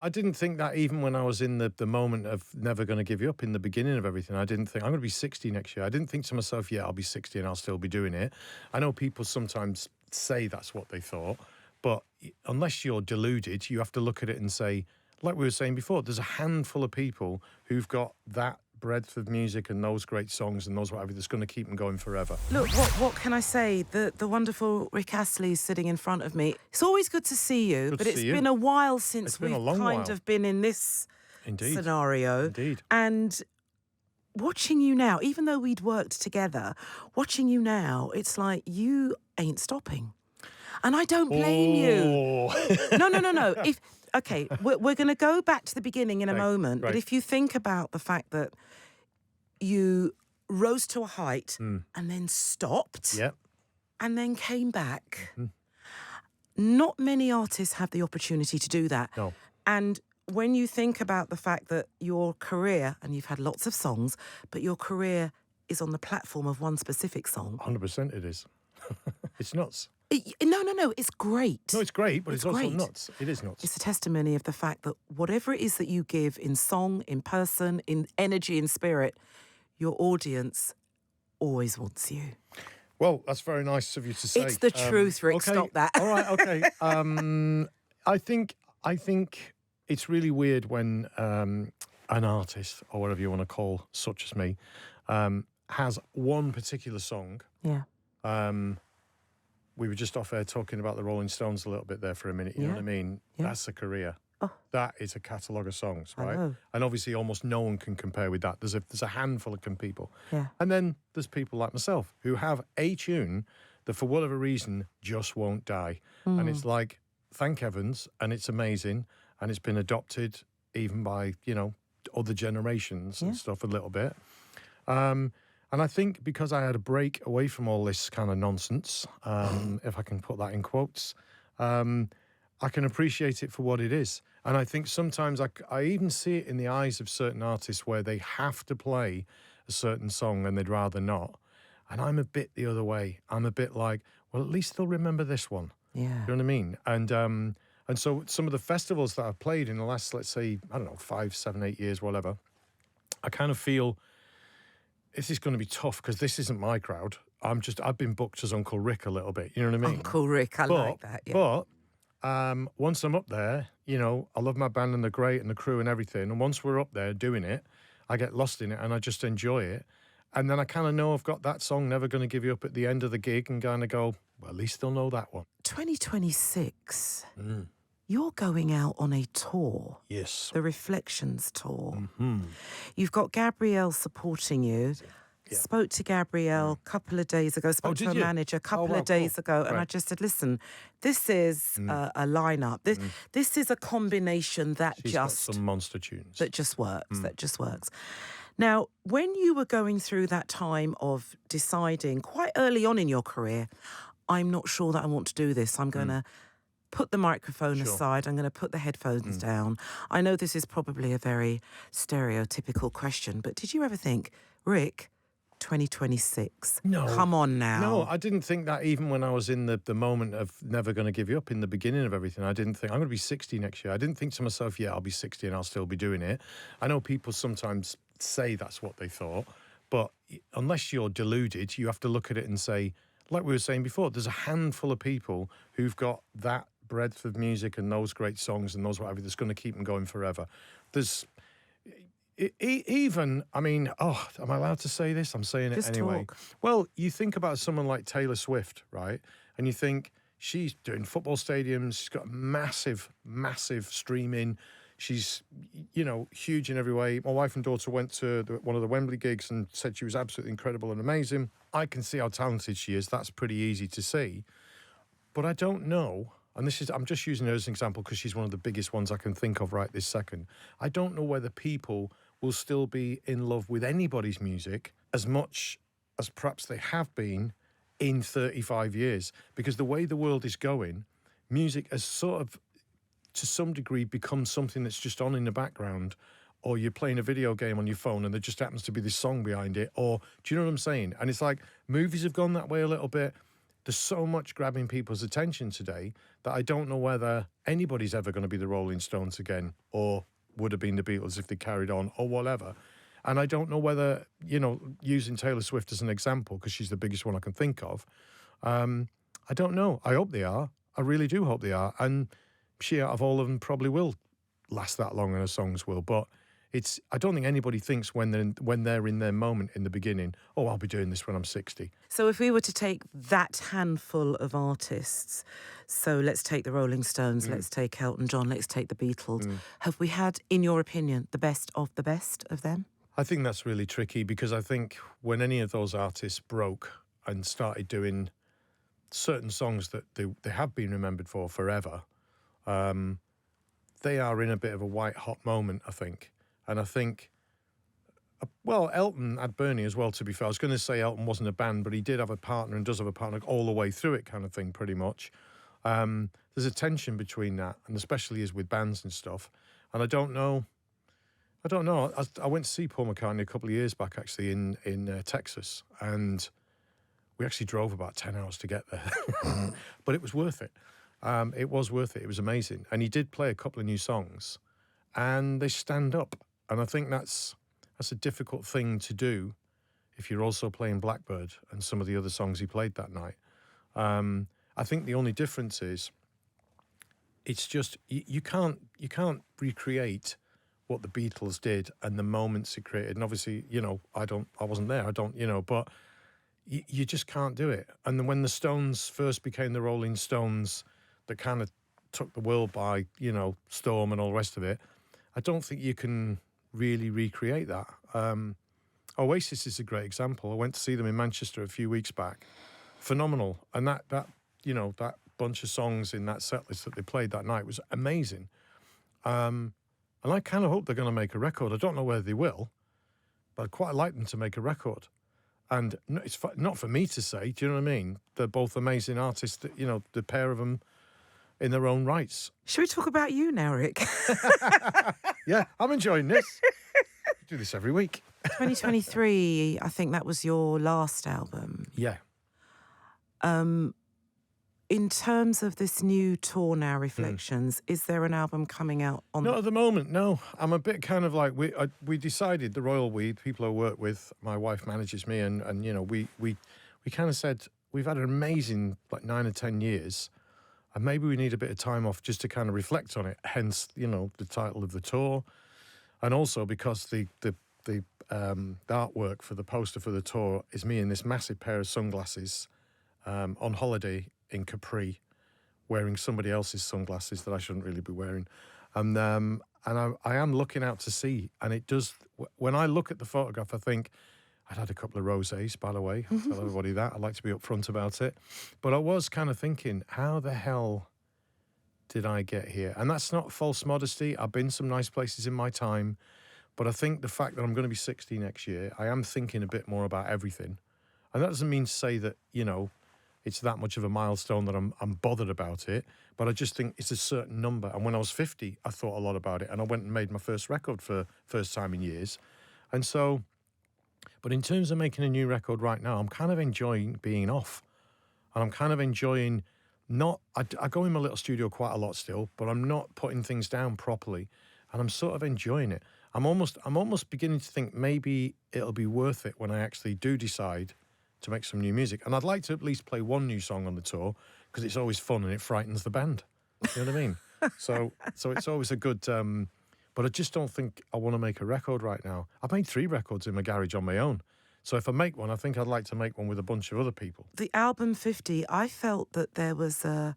I didn't think that even when I was in the moment of never going to give you up in the beginning of everything. I didn't think I'm going to be 60 next year. I didn't think to myself, yeah, I'll be 60 and I'll still be doing it. I know people sometimes say that's what they thought, but unless you're deluded, you have to look at it and say, like we were saying before, there's a handful of people who've got that breadth of music and those great songs and those whatever that's going to keep them going forever. Look, what can I say? The wonderful Rick Astley is sitting in front of me. It's always good to see you, but it's been a while since we've kind of been in this scenario. Indeed. And watching you now, even though we'd worked together, watching you now, it's like you ain't stopping. And I don't blame you. No. Okay, we're going to go back to the beginning in a moment. Right. But if you think about the fact that you rose to a height and then stopped and then came back, not many artists have the opportunity to do that. No. And when you think about the fact that your career, and you've had lots of songs, but your career is on the platform of one specific song. 100% it is. It's nuts. No, it's great. No, it's great, but it's also nuts. It is nuts. It's a testimony of the fact that whatever it is that you give in song, in person, in energy, in spirit, your audience always wants you. Well, that's very nice of you to say. It's the truth, Rick. Okay. Stop that. All right, okay. I think it's really weird when an artist, or whatever you want to call such as me, has one particular song. Yeah. We were just off air talking about the Rolling Stones a little bit there for a minute. You know what I mean? Yeah. That's a career. Oh. That is a catalogue of songs, right? And obviously almost no one can compare with that. There's a handful of people. Yeah. And then there's people like myself who have a tune that for whatever reason just won't die. And it's like, thank heavens, and it's amazing, and it's been adopted even by, other generations and stuff a little bit. And I think because I had a break away from all this kind of nonsense, if I can put that in quotes, I can appreciate it for what it is. And I think sometimes I even see it in the eyes of certain artists where they have to play a certain song and they'd rather not. And I'm a bit the other way. I'm a bit like, well, at least they'll remember this one. Yeah. You know what I mean? And so some of the festivals that I've played in the last, let's say, 5, 7, 8 years, whatever, I kind of feel this is going to be tough because this isn't my crowd. I've been booked as Uncle Rick a little bit. You know what I mean? Uncle Rick, I like that. Yeah. But once I'm up there, I love my band and they're great and the crew and everything. And once we're up there doing it, I get lost in it and I just enjoy it. And then I kind of know I've got that song, Never Gonna Give You Up, at the end of the gig and kind of go, well, at least they'll know that one. 2026. You're going out on a tour. Yes. The Reflections tour. Mm-hmm. You've got Gabrielle supporting you. Yeah. Spoke to Gabrielle a couple of days ago. Spoke to her manager a couple of days ago. And I just said, listen, this is a lineup. This is a combination that She's got some monster tunes. That just works. Now, when you were going through that time of deciding quite early on in your career, I'm not sure that I want to do this. I'm going to put the microphone aside. I'm going to put the headphones down. I know this is probably a very stereotypical question, but did you ever think, Rick, 2026? No. Come on now. No, I didn't think that even when I was in the moment of never going to give you up in the beginning of everything. I didn't think I'm going to be 60 next year. I didn't think to myself, yeah, I'll be 60 and I'll still be doing it. I know people sometimes say that's what they thought, but unless you're deluded, you have to look at it and say, like we were saying before, there's a handful of people who've got that breadth of music and those great songs and those whatever that's going to keep them going forever. There's even, am I allowed to say this? I'm saying it Just anyway. Talk. Well, you think about someone like Taylor Swift, right? And you think she's doing football stadiums, she's got massive streaming. She's, huge in every way. My wife and daughter went to one of the Wembley gigs and said she was absolutely incredible and amazing. I can see how talented she is. That's pretty easy to see. But I don't know, and I'm just using her as an example because she's one of the biggest ones I can think of right this second. I don't know whether people will still be in love with anybody's music as much as perhaps they have been in 35 years. Because the way the world is going, music has sort of, to some degree, become something that's just on in the background, or you're playing a video game on your phone and there just happens to be this song behind it, or do you know what I'm saying? And it's like movies have gone that way a little bit. there's so much grabbing people's attention today that I don't know whether anybody's ever going to be the Rolling Stones again, or would have been the Beatles if they carried on, or whatever. And I don't know whether, using Taylor Swift as an example, because she's the biggest one I can think of, I don't know. I hope they are. I really do hope they are. And she, out of all of them, probably will last that long, and her songs will. But I don't think anybody thinks when they're in their moment in the beginning, oh, I'll be doing this when I'm 60. So if we were to take that handful of artists, so let's take the Rolling Stones, let's take Elton John, let's take the Beatles, have we had, in your opinion, the best of them? I think that's really tricky, because I think when any of those artists broke and started doing certain songs that they have been remembered for forever, they are in a bit of a white-hot moment, I think. And I think, well, Elton had Bernie as well, to be fair. I was going to say Elton wasn't a band, but he did have a partner and does have a partner all the way through it, kind of thing, pretty much. There's a tension between that, and especially as with bands and stuff. And I don't know. I went to see Paul McCartney a couple of years back, actually, in Texas, and we actually drove about 10 hours to get there. But it was worth it. It was worth it. It was amazing. And he did play a couple of new songs, and they stand up. And I think that's a difficult thing to do if you're also playing Blackbird and some of the other songs he played that night. I think the only difference is it's just you can't recreate what the Beatles did and the moments it created. And obviously, I wasn't there. I don't, but you just can't do it. And then when the Stones first became the Rolling Stones, that kind of took the world by, storm and all the rest of it, I don't think you can really recreate that. Oasis is a great example. I went to see them in Manchester a few weeks back. Phenomenal. And that bunch of songs in that set list that they played that night was amazing. And I kind of hope they're going to make a record. I don't know whether they will, but I'd quite like them to make a record. And it's not for me to say, do you know what I mean? They're both amazing artists, the pair of them in their own rights. Should we talk about you now, Rick? Yeah, I'm enjoying this. I do this every week. 2023, I think that was your last album. Yeah. In terms of this new tour now, Reflections, is there an album coming out on? Not at the moment, no. I'm a bit kind of like, we decided, the Royal We, people I work with, my wife manages me, and we kind of said, we've had an amazing 9 or 10 years, and maybe we need a bit of time off just to kind of reflect on it, hence, the title of the tour. And also because the artwork for the poster for the tour is me in this massive pair of sunglasses on holiday in Capri, wearing somebody else's sunglasses that I shouldn't really be wearing. And I am looking out to sea, and it does, when I look at the photograph, I think, I'd had a couple of rosés, by the way. I'll tell everybody that. I'd like to be upfront about it. But I was kind of thinking, how the hell did I get here? And that's not false modesty. I've been some nice places in my time. But I think the fact that I'm going to be 60 next year, I am thinking a bit more about everything. And that doesn't mean to say that, it's that much of a milestone that I'm bothered about it. But I just think it's a certain number. And when I was 50, I thought a lot about it. And I went and made my first record for first time in years. And so, but in terms of making a new record right now, I'm kind of enjoying being off. And I'm kind of enjoying I go in my little studio quite a lot still, but I'm not putting things down properly. And I'm sort of enjoying it. I'm almost beginning to think maybe it'll be worth it when I actually do decide to make some new music. And I'd like to at least play one new song on the tour, because it's always fun and it frightens the band. You know what I mean? So it's always a good... but I just don't think I want to make a record right now. I've made 3 records in my garage on my own. So if I make one, I think I'd like to make one with a bunch of other people. The album 50, I felt that there was a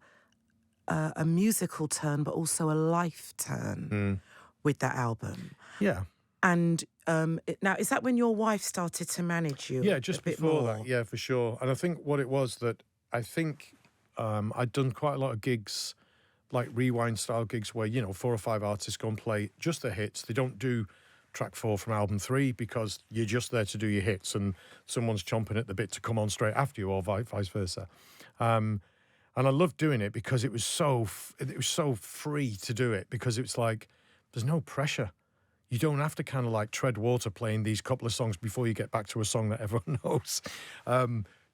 musical turn, but also a life turn with that album. Yeah. And now, is that when your wife started to manage you? Yeah, just a bit before more? that. Yeah, for sure. And I think what it was that I think I'd done quite a lot of gigs, like rewind style gigs where, 4 or 5 artists go and play just their hits. They don't do track 4 from album 3 because you're just there to do your hits and someone's chomping at the bit to come on straight after you, or vice versa. And I loved doing it because it was so free to do it, because it's like there's no pressure. You don't have to kind of like tread water playing these couple of songs before you get back to a song that everyone knows.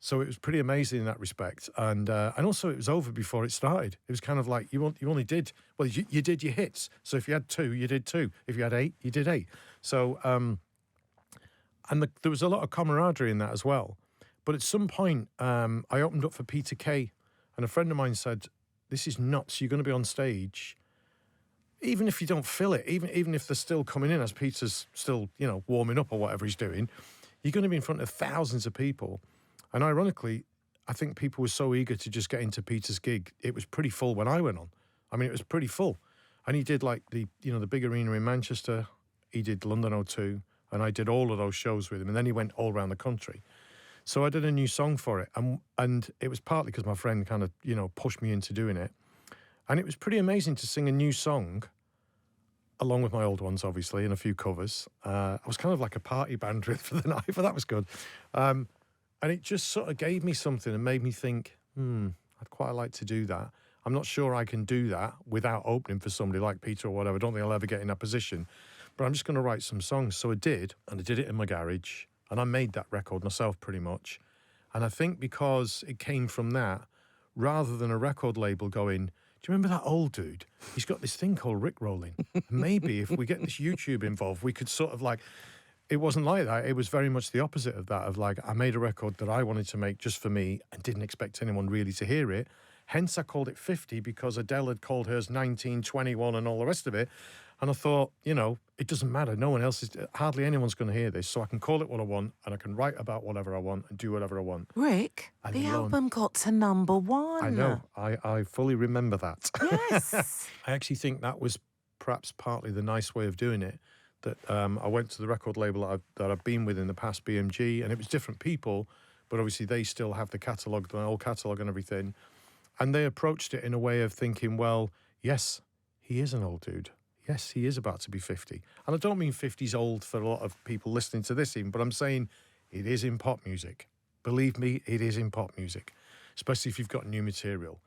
So it was pretty amazing in that respect, and also it was over before it started. It was kind of like you only did you did your hits. So if you had 2, you did 2. If you had 8, you did 8. So there was a lot of camaraderie in that as well. But at some point, I opened up for Peter Kay, and a friend of mine said, "This is nuts. You're going to be on stage, even if you don't feel it, even if they're still coming in as Peter's still warming up or whatever he's doing, you're going to be in front of thousands of people." And ironically, I think people were so eager to just get into Peter's gig. It was pretty full when I went on. I mean, it was pretty full. And he did like the big arena in Manchester. He did London O2, and I did all of those shows with him. And then he went all around the country. So I did a new song for it. And it was partly because my friend kind of, pushed me into doing it. And it was pretty amazing to sing a new song, along with my old ones, obviously, and a few covers. I was kind of like a party band for the night, but that was good. And it just sort of gave me something and made me think, I'd quite like to do that. I'm not sure I can do that without opening for somebody like Peter or whatever. I don't think I'll ever get in that position. But I'm just going to write some songs. So I did, and I did it in my garage. And I made that record myself pretty much. And I think because it came from that, rather than a record label going, "Do you remember that old dude? He's got this thing called Rickrolling. Maybe if we get this YouTube involved, we could sort of like..." It wasn't like that. It was very much the opposite of that, of like, I made a record that I wanted to make just for me and didn't expect anyone really to hear it. Hence, I called it 50 because Adele had called hers 19, 21 and all the rest of it. And I thought, it doesn't matter. No one else hardly anyone's going to hear this. So I can call it what I want and I can write about whatever I want and do whatever I want. Rick, And the album got to #1. I know. I fully remember that. Yes. I actually think that was perhaps partly the nice way of doing it. That I went to the record label that I've been with in the past, BMG, and it was different people, but obviously they still have the catalogue, the old catalogue and everything. And they approached it in a way of thinking, well, yes, he is an old dude. Yes, he is about to be 50. And I don't mean 50's old for a lot of people listening to this even, but I'm saying it is in pop music. Believe me, it is in pop music, especially if you've got new material.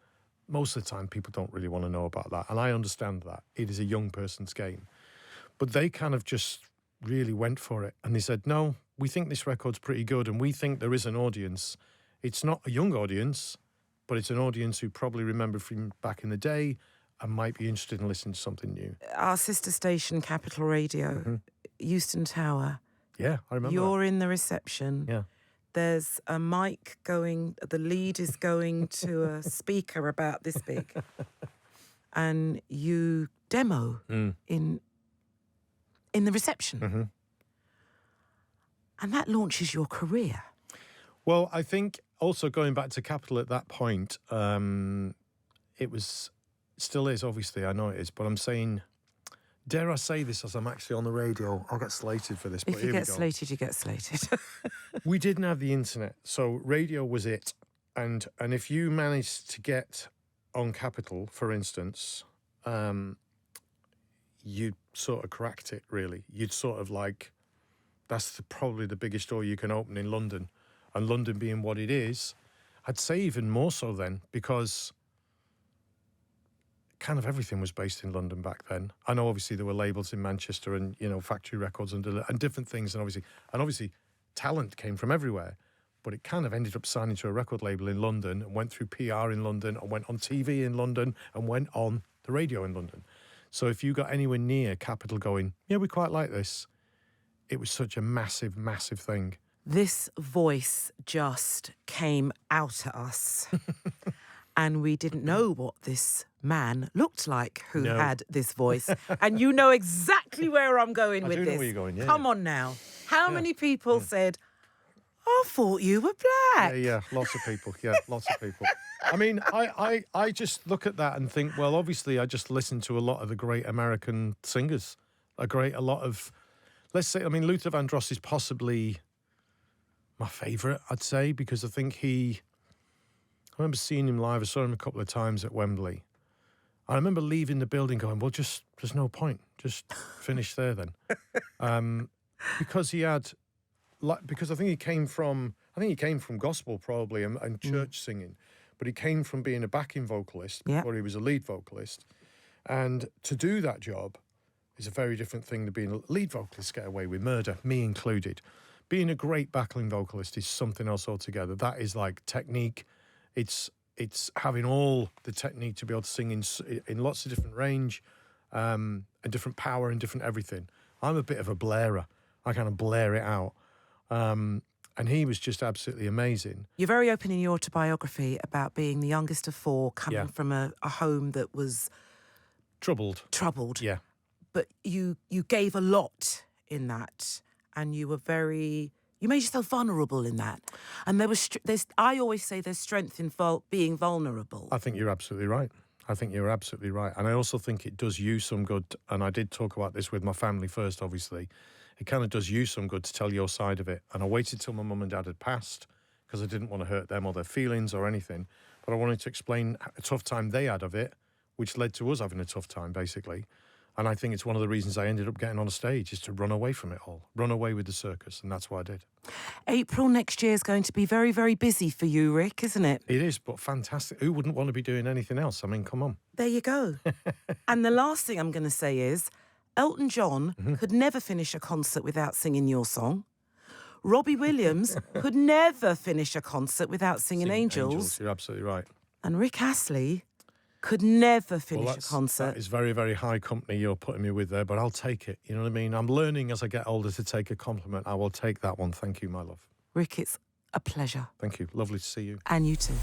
Most of the time, people don't really want to know about that, and I understand that. It is a young person's game. But they kind of just really went for it. And they said, no, we think this record's pretty good and we think there is an audience. It's not a young audience, but it's an audience who probably remember from back in the day and might be interested in listening to something new. Our sister station, Capital Radio, Euston Tower. Yeah, I remember You're in the reception. Yeah. There's a mic going, the lead is going to a speaker about this big. And you demo in the reception. And that launches your career. Well, I think also going back to Capital at that point, it still is, obviously, I know it is, but I'm saying, dare I say this as I'm actually on the radio? I'll get slated for this, but If you get slated, you get slated. We didn't have the internet, so radio was it. And if you managed to get on Capital, for instance, you'd sort of cracked it, really. You'd sort of like, that's probably the biggest door you can open in London. And London being what it is, I'd say even more so then, because kind of everything was based in London back then. I know obviously there were labels in Manchester and, factory records and different things. And obviously talent came from everywhere. But it kind of ended up signing to a record label in London and went through PR in London and went on TV in London and went on the radio in London. So if you got anywhere near Capital going, yeah, we quite like this, it was such a massive, massive thing. This voice just came out at us. And we didn't know what this man looked like who had this voice. And you know exactly where I'm going with I do this. know where you're going, yeah. Come on now. How many people said, I thought you were black? Yeah, lots of people. Yeah, lots of people. I mean, I just look at that and think, well, obviously I just listen to a lot of the great American singers. A lot of, let's say, I mean, Luther Vandross is possibly my favourite, I'd say, because I think I remember seeing him live. I saw him a couple of times at Wembley. I remember leaving the building going, well, there's no point. Just finish there then. Because he had, because I think he came from gospel probably and church singing, but he came from being a backing vocalist before he was a lead vocalist. And to do that job is a very different thing to being a lead vocalist, get away with murder, me included. being a great backline vocalist is something else altogether. That is like technique. It's having all the technique to be able to sing in lots of different range, and different power and different everything. I'm a bit of a blairer. I kind of blare it out. And he was just absolutely amazing. You're very open in your autobiography about being the youngest of four, coming from a home that was Troubled. Yeah. But you gave a lot in that, and you made yourself vulnerable in that. And I always say there's strength in being vulnerable. I think you're absolutely right. And I also think it does you some good, and I did talk about this with my family first, obviously. It kind of does you some good to tell your side of it. And I waited till my mum and dad had passed because I didn't want to hurt them or their feelings or anything. But I wanted to explain a tough time they had of it, which led to us having a tough time, basically. And I think it's one of the reasons I ended up getting on a stage, is to run away from it all, run away with the circus, and that's what I did. April next year is going to be very, very busy for you, Rick, isn't it? It is, but fantastic. Who wouldn't want to be doing anything else? I mean, come on. There you go. And the last thing I'm going to say is, Elton John could never finish a concert without singing your song. Robbie Williams could never finish a concert without singing Angels. You're absolutely right. And Rick Astley could never finish a concert. That is very, very high company you're putting me with there, but I'll take it. You know what I mean? I'm learning as I get older to take a compliment. I will take that one. Thank you, my love. Rick, it's a pleasure. Thank you. Lovely to see you. And you too.